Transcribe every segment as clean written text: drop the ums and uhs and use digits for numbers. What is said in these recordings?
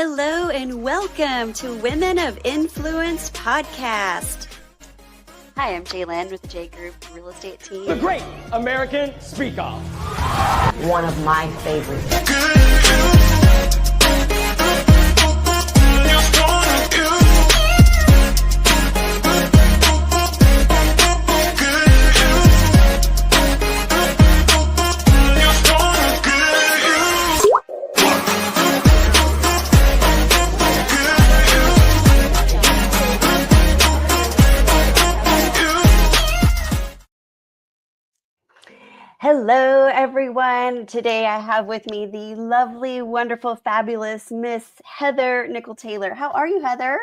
Hello and welcome to Women of Influence podcast. Hi, I'm JaLynn with the J Group Real Estate Team. The Great American Speak Off. One of my favorites. Hello, everyone. Today I have with me the lovely, wonderful, fabulous Miss Heather Nichol-Taylor. How are you, Heather?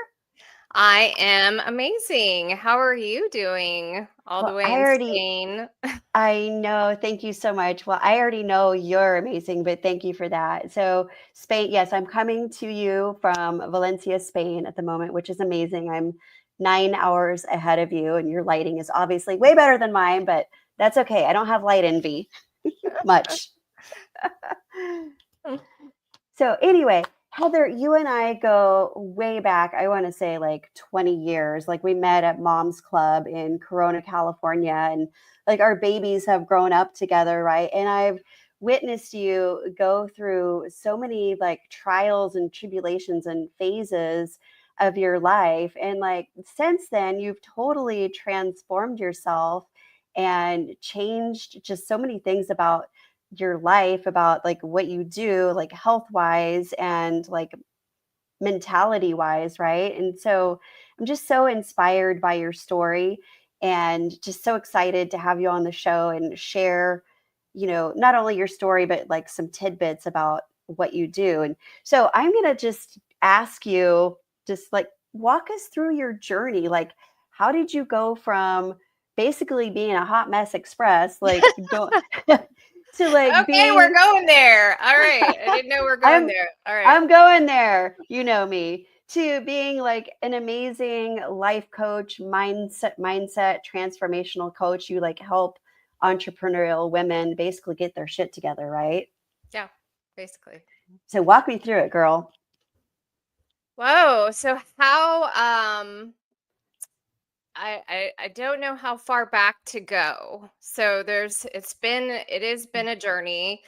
I am amazing. How are you doing all the way in Spain? I know. Thank you so much. Well, I already know you're amazing, but thank you for that. So Spain, yes, I'm coming to you from Valencia, Spain at the moment, which is amazing. I'm 9 hours ahead of you, and your lighting is obviously way better than mine, but that's okay. I don't have light envy much. So anyway, Heather, you and I go way back. I want to say like 20 years. Like we met at Mom's Club in Corona, California, and like our babies have grown up together, right? And I've witnessed you go through so many like trials and tribulations and phases of your life. And like since then, you've totally transformed yourself and changed just so many things about your life, about like what you do, like health wise and like mentality wise, right? And so I'm just so inspired by your story and just so excited to have you on the show and share, not only your story, but like some tidbits about what you do. And so I'm going to just ask you, just like walk us through your journey. Like, how did you go from basically being a hot mess express, like to like okay, we're going there. All right. I didn't know we're going there. All right. I'm going there. You know me. To being like an amazing life coach, mindset, transformational coach. You like help entrepreneurial women basically get their shit together, right? Yeah, basically. So walk me through it, girl. Whoa. So how I don't know how far back to go. So it has been a journey,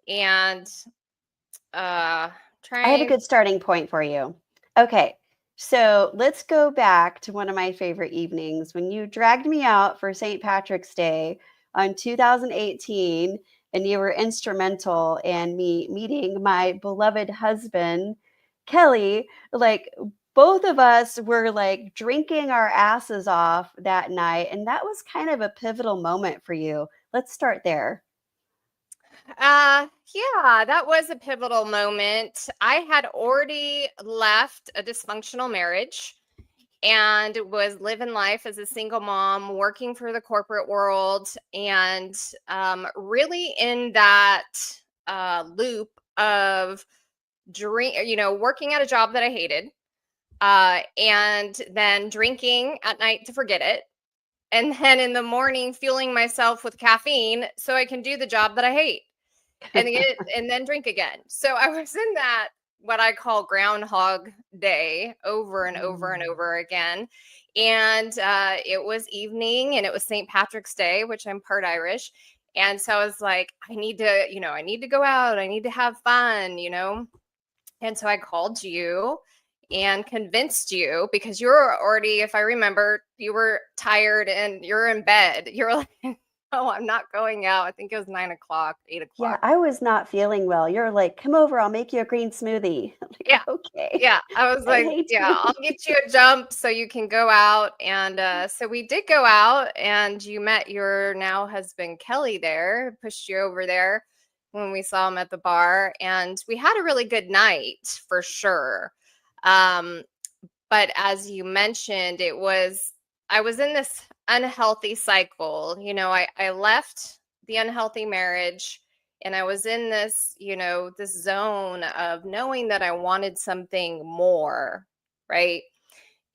and I have a good starting point for you. Okay. So let's go back to one of my favorite evenings when you dragged me out for St. Patrick's Day on 2018, and you were instrumental in me meeting my beloved husband, Kelly. Like both of us were like drinking our asses off that night. And that was kind of a pivotal moment for you. Let's start there. Yeah, that was a pivotal moment. I had already left a dysfunctional marriage and was living life as a single mom, working for the corporate world, and really in that loop of working at a job that I hated. And then drinking at night to forget it. And then in the morning, fueling myself with caffeine so I can do the job that I hate and then drink again. So I was in that, what I call Groundhog Day, over and over and over again. And it was evening, and it was St. Patrick's Day, which I'm part Irish. And so I was like, I need to go out. I need to have fun, And so I called you and convinced you, because you were already, if I remember, you were tired and you're in bed. You were like, oh, I'm not going out. I think it was 9 o'clock, 8 o'clock. Yeah, I was not feeling well. You're like, come over, I'll make you a green smoothie. Like, yeah. Okay. Yeah. I was like, I'll get you a jump so you can go out. And so we did go out, and you met your now husband, Kelly, there, pushed you over there when we saw him at the bar. And we had a really good night for sure. But as you mentioned, I was in this unhealthy cycle. I left the unhealthy marriage, and I was in this, this zone of knowing that I wanted something more, right?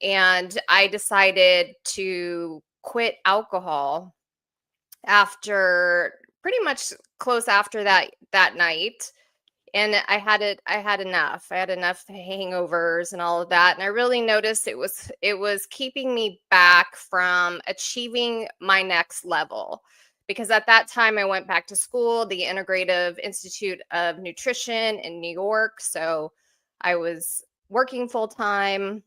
And I decided to quit alcohol after pretty much close after that night. And I had enough. I had enough hangovers and all of that. And I really noticed it was keeping me back from achieving my next level. Because at that time I went back to school, the Integrative Institute of Nutrition in New York. So I was working full time,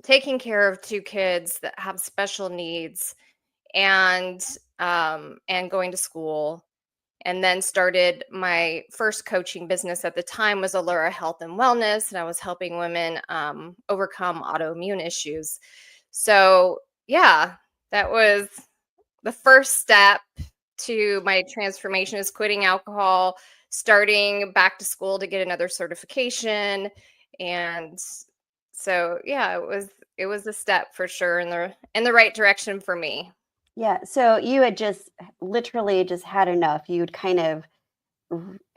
taking care of two kids that have special needs, and going to school, and then started my first coaching business at the time was Allura Health and Wellness, and I was helping women overcome autoimmune issues. So yeah, that was the first step to my transformation, is quitting alcohol, starting back to school to get another certification. And so yeah, it was a step for sure in the right direction for me. Yeah. So you had just literally just had enough. You'd kind of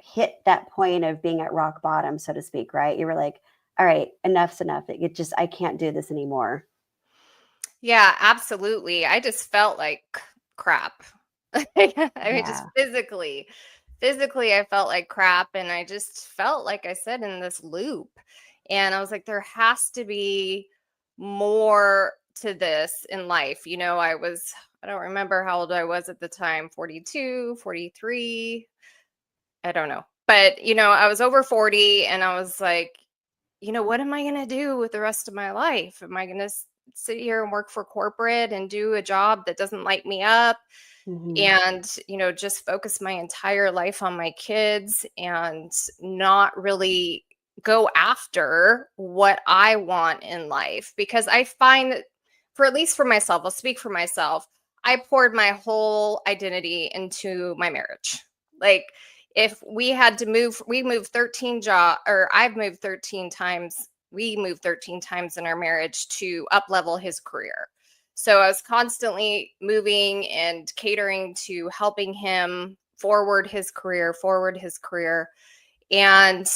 hit that point of being at rock bottom, so to speak, right? You were like, all right, enough's enough. It just, I can't do this anymore. Yeah, absolutely. I just felt like crap. I mean, just Yeah. physically, I felt like crap. And I just felt, like I said, in this loop. And I was like, there has to be more to this in life. I don't remember how old I was at the time, 42, 43. I don't know. But, I was over 40, and I was like, what am I going to do with the rest of my life? Am I going to sit here and work for corporate and do a job that doesn't light me up, Mhm. and, just focus my entire life on my kids and not really go after what I want in life? Because I find that, for at least for myself, I'll speak for myself, I poured my whole identity into my marriage. Like, if we had to move, we moved 13 job, or I've moved 13 times. We moved 13 times in our marriage to up level his career. So I was constantly moving and catering to helping him forward his career. And,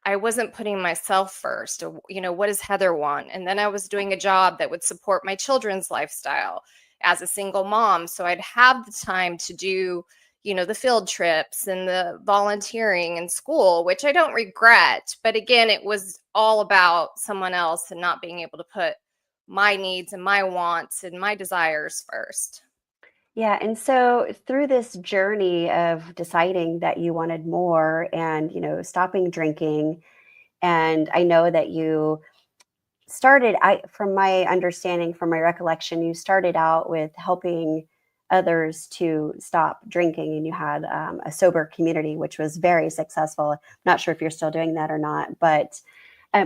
I wasn't putting myself first. What does Heather want? And then I was doing a job that would support my children's lifestyle as a single mom. So I'd have the time to do, the field trips and the volunteering in school, which I don't regret. But again, it was all about someone else and not being able to put my needs and my wants and my desires first. Yeah. And so through this journey of deciding that you wanted more and, stopping drinking, and I know that you started, from my understanding, from my recollection, you started out with helping others to stop drinking, and you had a sober community, which was very successful. I'm not sure if you're still doing that or not, but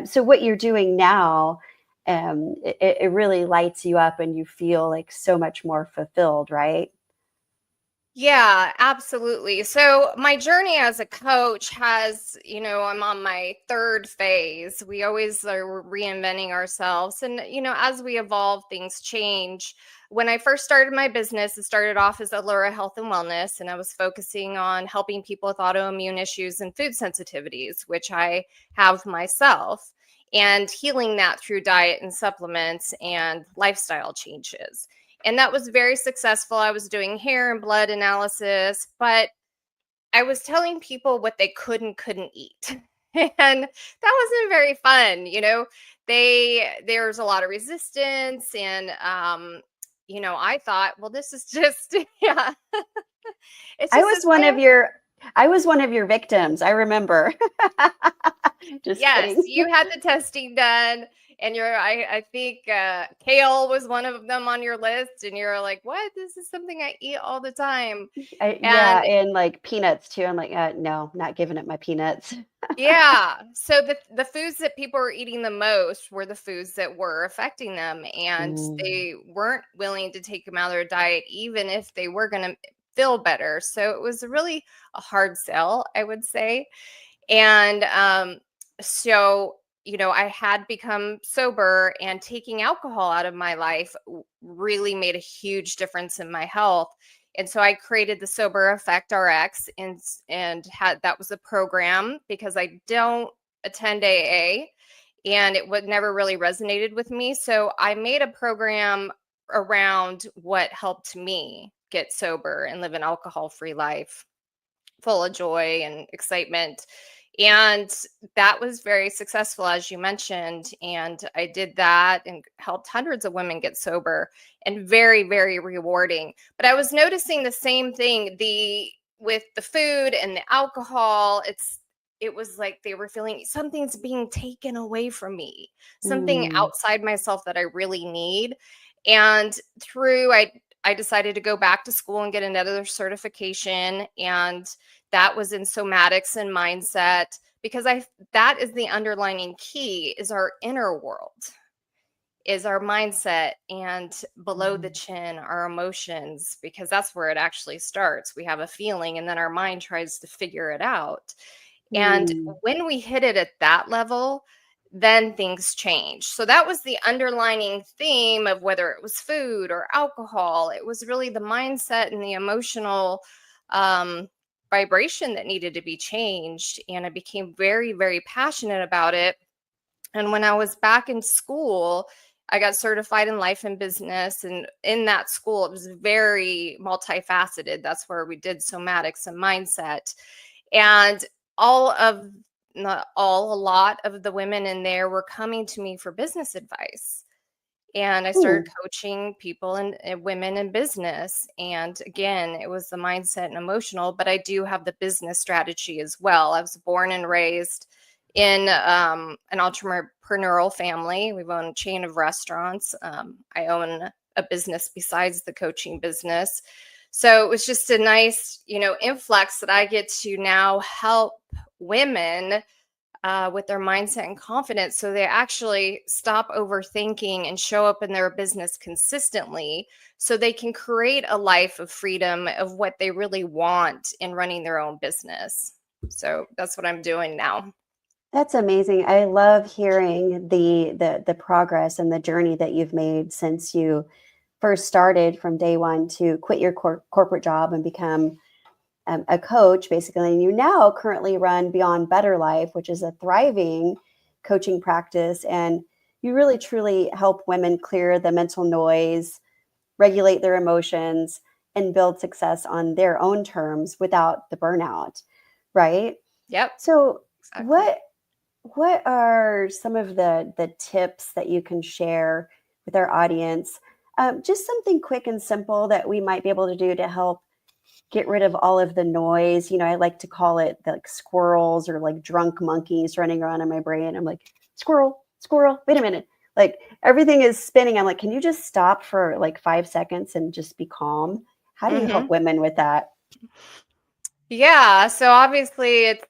so what you're doing now, it really lights you up and you feel like so much more fulfilled, right? Yeah, absolutely. So my journey as a coach has, I'm on my third phase. We always are reinventing ourselves. And, as we evolve, things change. When I first started my business, it started off as Allura Health and Wellness, and I was focusing on helping people with autoimmune issues and food sensitivities, which I have myself, and healing that through diet and supplements and lifestyle changes. And that was very successful. I was doing hair and blood analysis, but I was telling people what they couldn't eat. And that wasn't very fun. There's a lot of resistance. And I thought, well, this is just yeah. It's I just was this one way of your I was one of your victims. I remember. Just Yes, kidding. you had the testing done, and I think kale was one of them on your list, and you're like, what? This is something I eat all the time. Yeah, And and like peanuts too. I'm like, no, not giving it my peanuts. yeah, so the foods that people were eating the most were the foods that were affecting them, and Mm. they weren't willing to take them out of their diet, even if they were going to feel better. So it was really a hard sell, I would say. And so, I had become sober, and taking alcohol out of my life really made a huge difference in my health. And so I created the Sober Effect RX, and had that was a program, because I don't attend AA, and it would never really resonated with me. So I made a program around what helped me get sober and live an alcohol-free life. full of joy and excitement. And that was very successful, as you mentioned. And I did that and helped hundreds of women get sober, and very, very rewarding. But I was noticing the same thing, with the food and the alcohol. It was like they were feeling something's being taken away from me, something Mm. outside myself that I really need. And I decided to go back to school and get another certification. And that was in somatics and mindset, because that is the underlining key, is our inner world, is our mindset, and below the chin, our emotions, because that's where it actually starts. We have a feeling and then our mind tries to figure it out. And Mm. when we hit it at that level, then things change. So that was the underlining theme of whether it was food or alcohol. It was really the mindset and the emotional vibration that needed to be changed. And I became very, very passionate about it. And when I was back in school, I got certified in life and business. And in that school, it was very multifaceted. That's where we did somatics and mindset. And not all, a lot of the women in there were coming to me for business advice. And I Ooh. started coaching people and women in business. And again, it was the mindset and emotional, but I do have the business strategy as well. I was born and raised in an entrepreneurial family. We've owned a chain of restaurants. I own a business besides the coaching business. So it was just a nice, influx that I get to now help women with their mindset and confidence, so they actually stop overthinking and show up in their business consistently, so they can create a life of freedom of what they really want in running their own business. So that's what I'm doing now. That's amazing. I love hearing the progress and the journey that you've made since you first started from day one to quit your corporate job and become a coach, basically. And you now currently run Beyond Better Life, which is a thriving coaching practice. And you really truly help women clear the mental noise, regulate their emotions, and build success on their own terms without the burnout, right? Yep, So exactly. what are some of the tips that you can share with our audience? Just something quick and simple that we might be able to do to help get rid of all of the noise. I like to call it like squirrels or like drunk monkeys running around in my brain. I'm like, squirrel, squirrel, wait a minute. Like everything is spinning. I'm like, can you just stop for like 5 seconds and just be calm? How do you Hmm. help women with that? Yeah, so obviously it's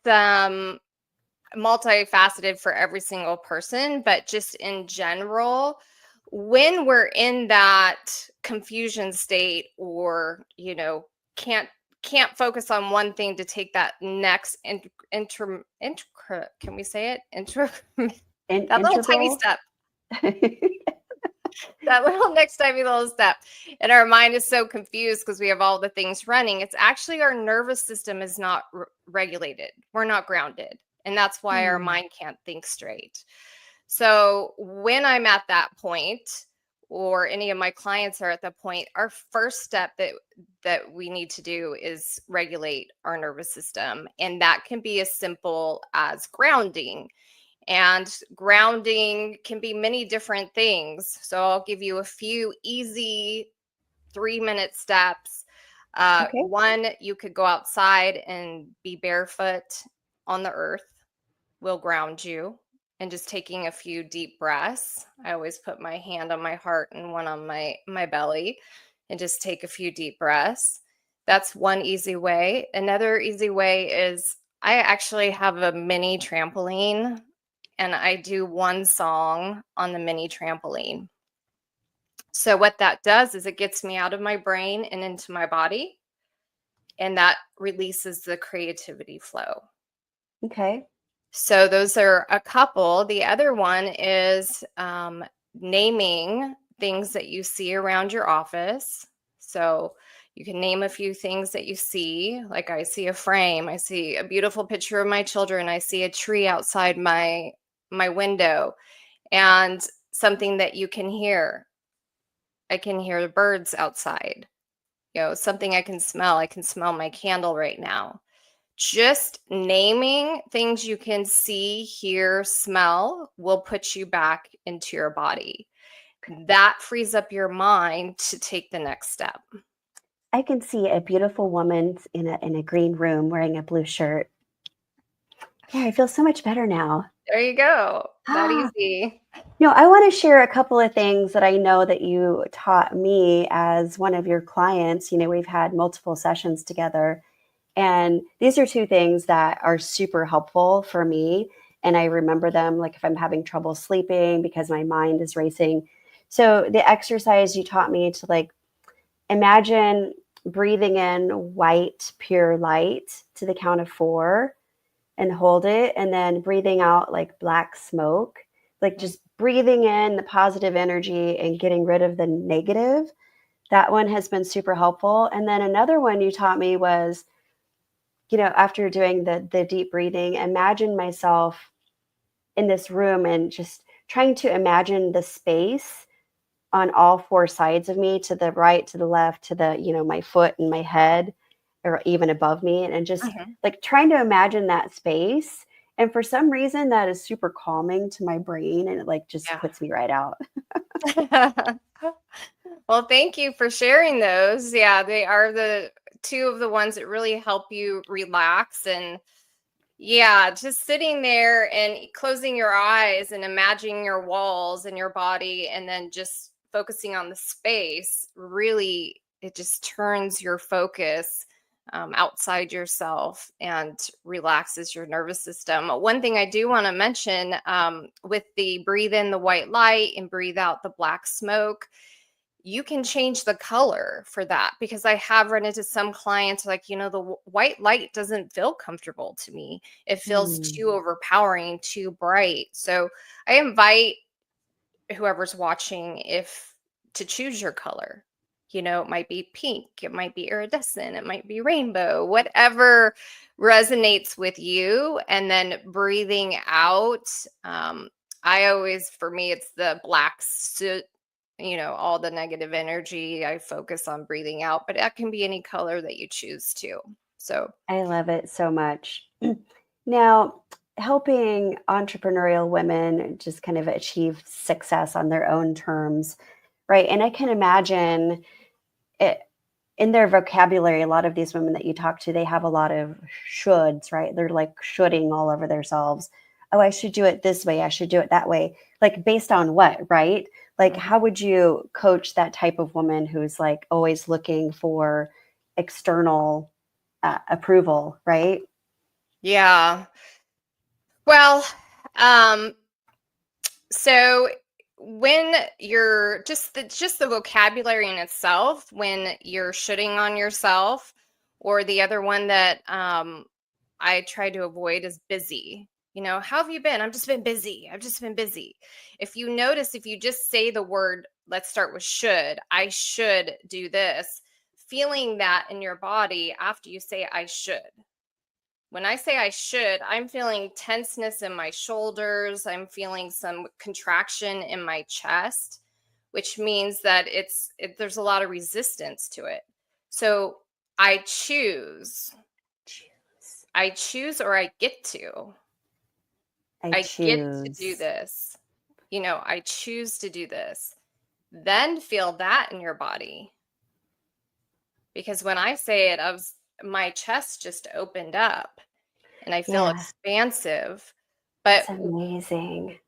multifaceted for every single person, but just in general, when we're in that confusion state, or can't focus on one thing to take that next can we say it, that little tiny Integral. step, that little next tiny little step, and our mind is so confused because we have all the things running. It's actually our nervous system is not regulated. We're not grounded, and that's why our Hmm. mind can't think straight. So when I'm at that point, or any of my clients are at that point, our first step that we need to do is regulate our nervous system, and that can be as simple as grounding. And grounding can be many different things. So I'll give you a few easy 3-minute steps. Okay. One, you could go outside and be barefoot on the earth, will ground you. And just taking a few deep breaths. I always put my hand on my heart and one on my belly, and just take a few deep breaths. That's one easy way. Another easy way is I actually have a mini trampoline, and I do one song on the mini trampoline. So what that does is it gets me out of my brain and into my body, and that releases the creativity flow. Okay. So those are a couple. The other one is naming things that you see around your office. So you can name a few things that you see. Like I see a frame, I see a beautiful picture of my children, I see a tree outside my window, and something that you can hear. I can hear the birds outside. Something I can smell. I can smell my candle right now. Just naming things you can see, hear, smell will put you back into your body. That frees up your mind to take the next step. I can see a beautiful woman in a green room wearing a blue shirt. Yeah, I feel so much better now. There you go. That Ah, easy. I want to share a couple of things that I know that you taught me as one of your clients. We've had multiple sessions together, and these are two things that are super helpful for me. And I remember them, like if I'm having trouble sleeping because my mind is racing. So the exercise you taught me to like imagine breathing in white, pure light to the count of 4 and hold it, and then breathing out like black smoke, like just breathing in the positive energy and getting rid of the negative. That one has been super helpful. And then another one you taught me was, after doing the deep breathing, imagine myself in this room and just trying to imagine the space on all 4 sides of me, to the right, to the left, to the, my foot and my head, or even above me, and just like trying to imagine that space. And for some reason that is super calming to my brain, and it like just Yeah. puts me right out. Well, thank you for sharing those. Yeah, they are the two of the ones that really help you relax. And yeah, just sitting there and closing your eyes and imagining your walls and your body, and then just focusing on the space, really, it just turns your focus outside yourself and relaxes your nervous system. One thing I do want to mention, with the breathe in the white light and breathe out the black smoke, you can change the color for that, because I have run into some clients like, the white light doesn't feel comfortable to me. It feels Mm. too overpowering, too bright. So I invite whoever's watching if to choose your color. It might be pink, it might be iridescent, it might be rainbow, whatever resonates with you. And then breathing out. For me, it's the black suit, all the negative energy. I focus on breathing out, but that can be any color that you choose to. So, I love it so much. Now, helping entrepreneurial women just kind of achieve success on their own terms, right? And I can imagine it in their vocabulary. A lot of these women that you talk to, they have a lot of shoulds, right? They're like shoulding all over themselves. Oh, I should do it this way. I should do it that way. Like based on what, right? Like, how would you coach that type of woman who's like always looking for external approval, right? yeah. Well, um, so when you're just the vocabulary in itself, when you're shitting on yourself, or the other one that I try to avoid is busy. How have you been? I've just been busy. I've just been busy. If you notice, if you just say the word, let's start with should, I should do this, feeling that in your body after you say I should. When I say I should, I'm feeling tenseness in my shoulders. I'm feeling some contraction in my chest, which means that there's a lot of resistance to it. So I choose. I choose, or I get to. I I get to do choose. this. I choose to do this. Then feel that in your body. Because when I say it, my chest just opened up and I feel Yeah, expansive. that's But amazing.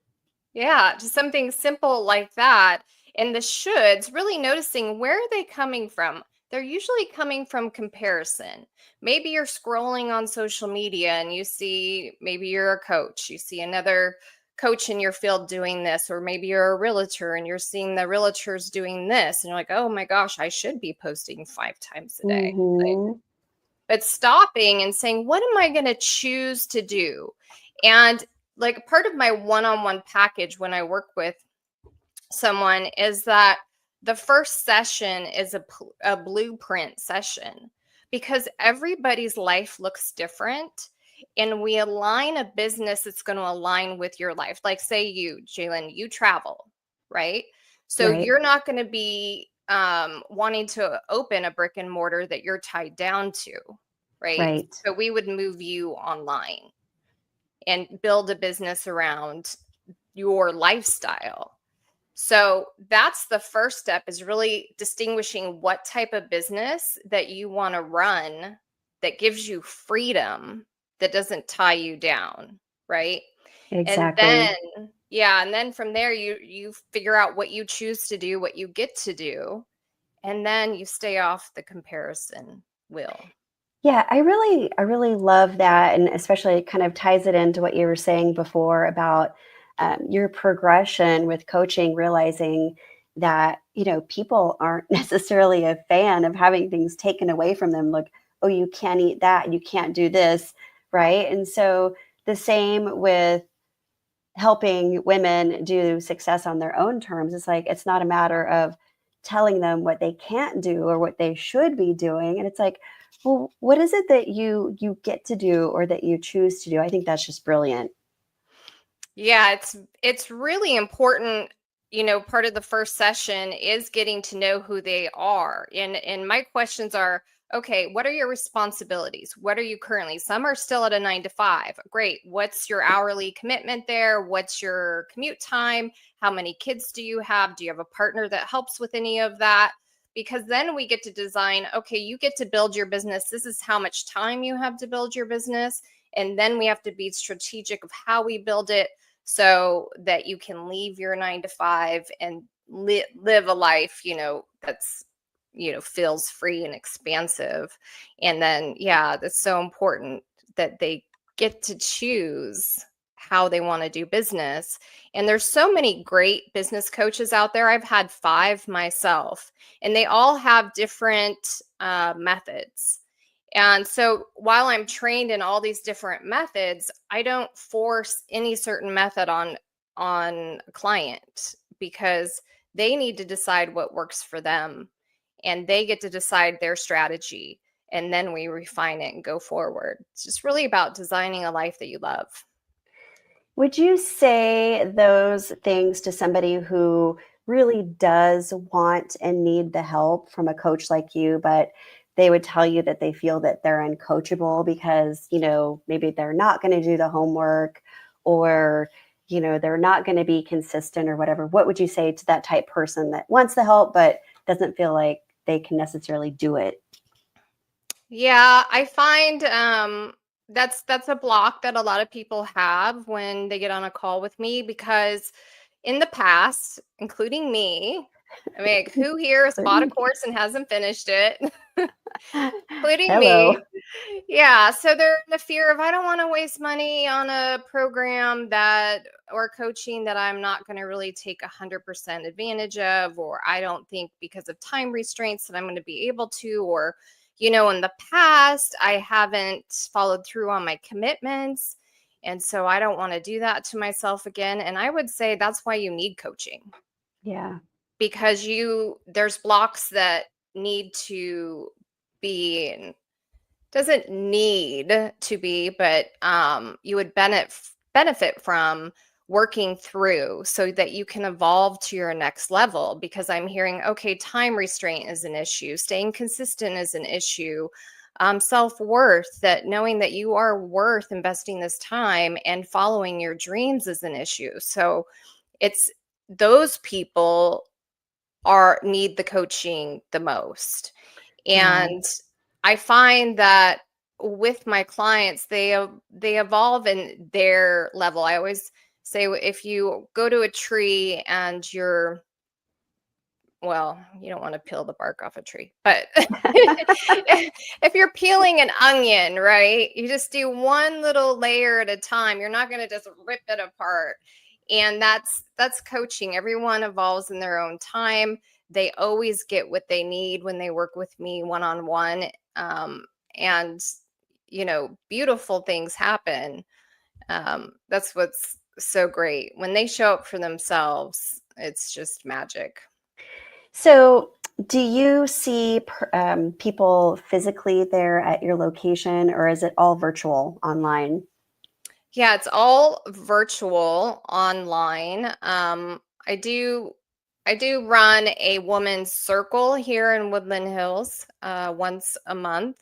yeah, just something simple like that. And the shoulds, really noticing, where are they coming from? They're usually coming from comparison. Maybe you're scrolling on social media and you see, maybe you're a coach, you see another coach in your field doing this, or maybe you're a realtor and you're seeing the realtors doing this, and you're like, oh my gosh, I should be posting 5 times a day. Hmm. But stopping and saying, what am I going to choose to do? And like part of my one-on-one package when I work with someone is that the first session is a blueprint session, because everybody's life looks different, and we align a business that's going to align with your life. Like say you, JaLynn, you travel, right? So Right. you're not going to be wanting to open a brick and mortar that you're tied down to. right? Right. So we would move you online and build a business around your lifestyle. So that's the first step, is really distinguishing what type of business that you want to run that gives you freedom, that doesn't tie you down, right? And Exactly. then, yeah, and then from there you figure out what you choose to do, what you get to do, and then you stay off the comparison wheel. Yeah, I really love that, and especially it kind of ties it into what you were saying before about your progression with coaching, realizing that people aren't necessarily a fan of having things taken away from them. Like, oh, you can't eat that, you can't do this, right? And so the same with helping women do success on their own terms. It's like it's not a matter of telling them what they can't do or what they should be doing. And it's like, well, what is it that you get to do or that you choose to do? I think that's just brilliant. Yeah, it's really important. Part of the first session is getting to know who they are. And my questions are, okay, what are your responsibilities? What are you currently? Some are still at a 9 to 5. Great. What's your hourly commitment there? What's your commute time? How many kids do you have? Do you have a partner that helps with any of that? Because then we get to design, okay, you get to build your business. This is how much time you have to build your business. And then we have to be strategic of how we build it, so that you can leave your 9 to 5 and live a life, that's, feels free and expansive. And then, yeah, that's so important that they get to choose how they want to do business. And there's so many great business coaches out there. I've had 5 myself, and they all have different methods. And so while I'm trained in all these different methods, I don't force any certain method on a client, because they need to decide what works for them, and they get to decide their strategy, and then we refine it and go forward. It's just really about designing a life that you love. Would you say those things to somebody who really does want and need the help from a coach like you, but they would tell you that they feel that they're uncoachable because, maybe they're not going to do the homework or, they're not going to be consistent or whatever? What would you say to that type person that wants the help, but doesn't feel like they can necessarily do it? Yeah, I find that's a block that a lot of people have when they get on a call with me, because in the past, including me, I mean, who here has bought a Including course and hasn't finished it? Including hello. me. Yeah, so they're in the fear of, I don't want to waste money on a program that, or coaching that I'm not going to really take 100% advantage of, or I don't think because of time restraints that I'm going to be able to, or in the past, I haven't followed through on my commitments. And so I don't want to do that to myself again. And I would say that's why you need coaching, Yeah. because there's blocks that need to be, doesn't need to be, but you would benefit from working through, so that you can evolve to your next level. Because I'm hearing, okay, time restraint is an issue, staying consistent is an issue, self-worth, that knowing that you are worth investing this time and following your dreams is an issue. So it's those people need the coaching the most. Yeah. And I find that with my clients, they evolve in their level. I always say, if you go to a tree and well, you don't want to peel the bark off a tree, but if you're peeling an onion, right, you just do one little layer at a time. You're not going to just rip it apart. And that's coaching. Everyone evolves in their own time. They always get what they need when they work with me one-on-one. And beautiful things happen. That's what's so great. When they show up for themselves, it's just magic. So, do you see people physically there at your location, or is it all virtual online? Yeah, it's all virtual online. I do run a woman's circle here in Woodland Hills once a month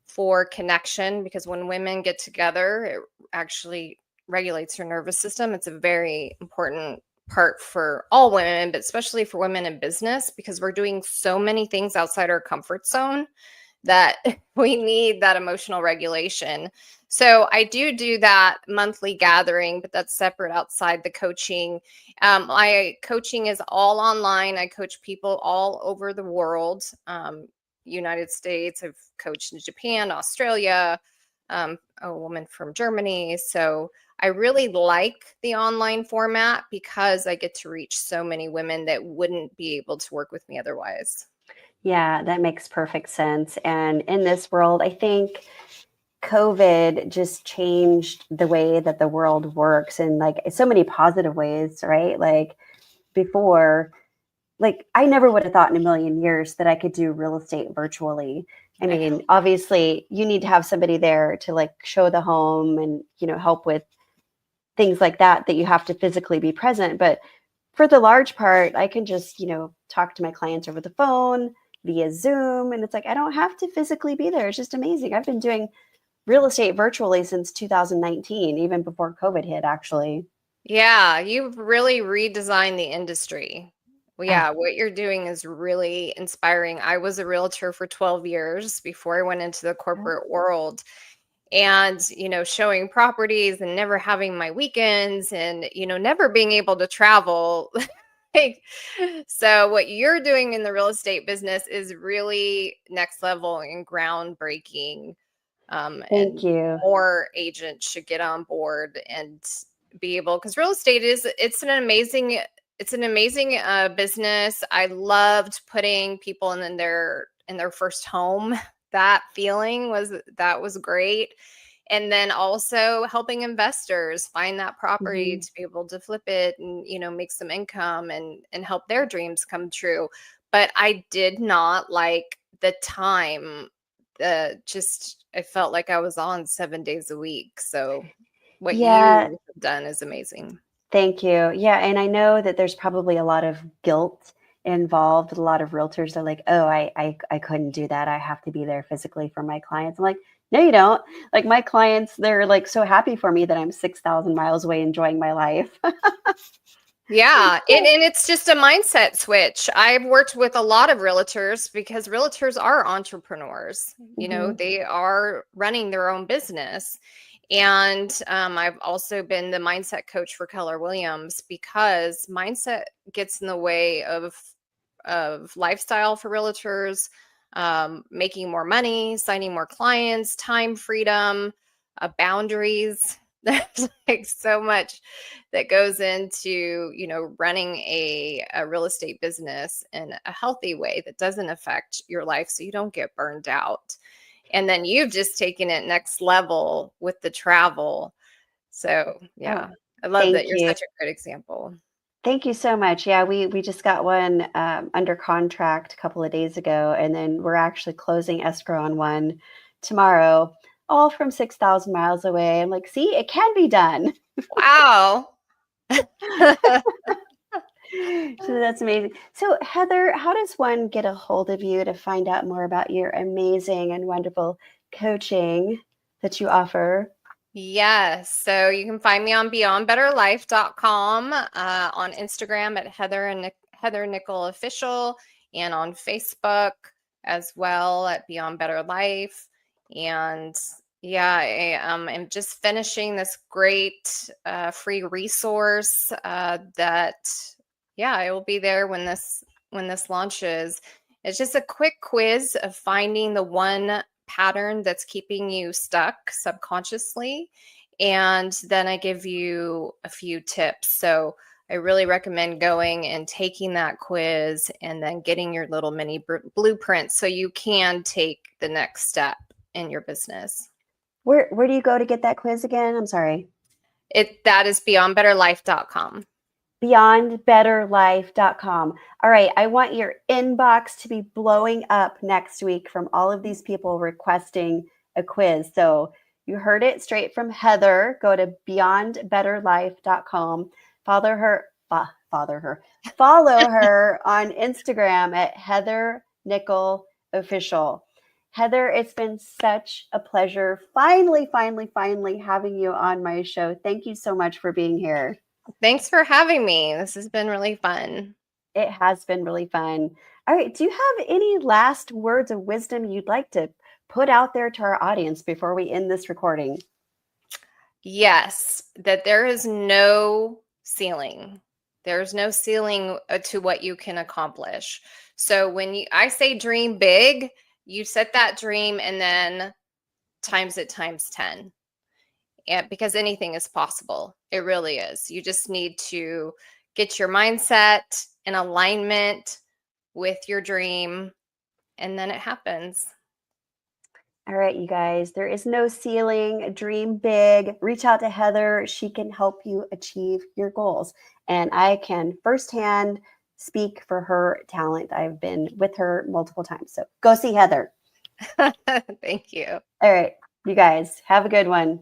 for connection, because when women get together, it actually regulates your nervous system. It's a very important part for all women, but especially for women in business, because we're doing so many things outside our comfort zone that we need that emotional regulation. So I do that monthly gathering, but that's separate outside the coaching. My coaching is all online. I coach people all over the world, United States. I've coached in Japan, Australia, a woman from Germany. So I really like the online format because I get to reach so many women that wouldn't be able to work with me otherwise. Yeah, that makes perfect sense. And in this world, I think COVID just changed the way that the world works in like so many positive ways, right? Like before, like I never would have thought in a million years that I could do real estate virtually. I mean, obviously you need to have somebody there to like show the home and, help with things like that you have to physically be present. But for the large part, I can just, talk to my clients over the phone via Zoom. And it's like, I don't have to physically be there. It's just amazing. I've been doing real estate virtually since 2019, even before COVID hit, actually. Yeah, you've really redesigned the industry. Well, Ah, yeah, what you're doing is really inspiring. I was a realtor for 12 years before I went into the corporate world, and, showing properties and never having my weekends and, never being able to travel. Like, so what you're doing in the real estate business is really next level and groundbreaking. thank And you. more agents should get on board and be able, because real estate it's an amazing business. I loved putting people in their first home. That was great. And then also helping investors find that property Mhm. to be able to flip it and make some income and help their dreams come true. But I did not like the time. Just I felt like I was on 7 days a week. So what Yeah, you have done is amazing. thank you. Yeah, and I know that there's probably a lot of guilt involved. A lot of realtors are like, "Oh, I couldn't do that. I have to be there physically for my clients." I'm like, "No, you don't." Like my clients, they're like so happy for me that I'm 6,000 miles away enjoying my life. Yeah, and it's just a mindset switch. I've worked with a lot of realtors because realtors are entrepreneurs. Mhm. They are running their own business. And I've also been the mindset coach for Keller Williams because mindset gets in the way of lifestyle for realtors, making more money, signing more clients, time freedom, boundaries. There's like so much that goes into running a real estate business in a healthy way that doesn't affect your life so you don't get burned out. And then you've just taken it next level with the travel. So Oh, yeah, I love thank that you're you. such a great example. Thank you so much. Yeah, we just got one under contract a couple of days ago, and then we're actually closing escrow on one tomorrow, all from 6,000 miles away. I'm like, see, it can be done. Wow. So that's amazing. So, Heather, how does one get a hold of you to find out more about your amazing and wonderful coaching that you offer? Yes. So you can find me on beyondbetterlife.com, on Instagram at Heather Nickel Official, and on Facebook as well at Beyond Better Life. And yeah, I'm just finishing this great free resource that, yeah, I will be there when this launches. It's just a quick quiz of finding the one pattern that's keeping you stuck subconsciously. And then I give you a few tips. So I really recommend going and taking that quiz and then getting your little mini blueprint so you can take the next step in your business. Where do you go to get that quiz again? I'm sorry. That is beyondbetterlife.com. Beyondbetterlife.com. All right, I want your inbox to be blowing up next week from all of these people requesting a quiz. So you heard it straight from Heather. Go to beyondbetterlife.com. Follow her, follow her on Instagram at Heather Nickel Official. Heather, it's been such a pleasure finally having you on my show. Thank you so much for being here. Thanks for having me. This has been really fun. It has been really fun. All right. Do you have any last words of wisdom you'd like to put out there to our audience before we end this recording? Yes, that there is no ceiling. There's no ceiling to what you can accomplish. So when I say dream big, you set that dream and then times it times 10. And because anything is possible. It really is. You just need to get your mindset in alignment with your dream, and then it happens. All right, you guys, there is no ceiling. Dream big. Reach out to Heather. She can help you achieve your goals. And I can firsthand speak for her talent. I've been with her multiple times. So go see Heather. Thank you. All right, you guys, have a good one.